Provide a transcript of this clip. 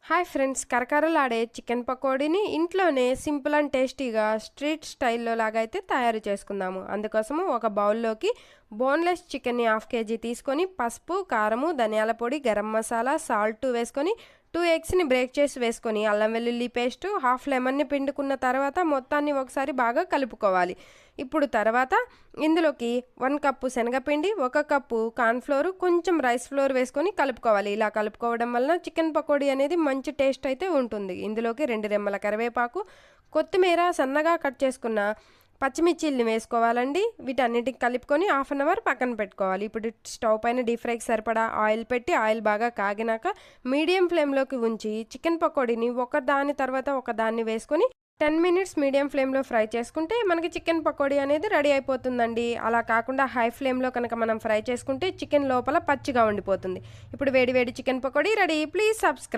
Hi friends, కరకరలాడే chicken పకోడీని ఇంట్లోనే simple and టేస్టీగా స్ట్రీట్ స్టైల్లో లాగా అయితే తయారు చేసుకుందాము. అందుకోసము ఒక బౌల్లోకి బోన్లెస్ చికెన్ని 1/2 kg తీసుకొని పసుపు, కారము, ధనియాల పొడి, గరం మసాలా, సాల్ట్ వేసుకొని 2 ఎగ్స్ని బ్రేక్ చేసి వేసుకొని అల్లం వెల్లుల్లి పేస్టు, హాఫ్ లెమన్ని పిండుకున్న తర్వాత మొత్తాన్ని ఒకసారి బాగా కలుపుకోవాలి. ఇప్పుడు తర్వాత ఇందులోకి 1 కప్పు శనగపిండి, 1 కప్పు కార్న్ఫ్లోర్, కొంచెం రైస్ ఫ్లోర్ వేసుకొని కలుపుకోవాలి. ఇలా కలుపుకోవడం వలన చికెన్ పకోడీ అనేది మంచి టేస్ట్ అయితే ఉంటుంది. ఇందులోకి 2 రెమ్మల కరివేపాకు, కొత్తిమీర, సన్నగా కట్ చేసుకున్న పచ్చిమిర్చిల్ని వేసుకోవాలండి. వీటన్నిటికి కలుపుకొని 1/2 అవర్ పక్కన పెట్టుకోవాలి. ఇప్పుడు స్టవ్ పైన డీప్ ఫ్రైకి సరిపడా ఆయిల్ పెట్టి ఆయిల్ బాగా కాగినాక మీడియం ఫ్లేమ్లోకి ఉంచి చికెన్ పకోడీని ఒకదాని తర్వాత ఒకదాన్ని వేసుకొని 10 మినిట్స్ మీడియం ఫ్లేమ్లో ఫ్రై చేసుకుంటే మనకి చికెన్ పకోడీ అనేది రెడీ అయిపోతుందండి. అలా కాకుండా హై ఫ్లేమ్లో కనుక మనం ఫ్రై చేసుకుంటే చికెన్ లోపల పచ్చిగా ఉండిపోతుంది. ఇప్పుడు వేడి వేడి chicken pakodi ready. Please subscribe.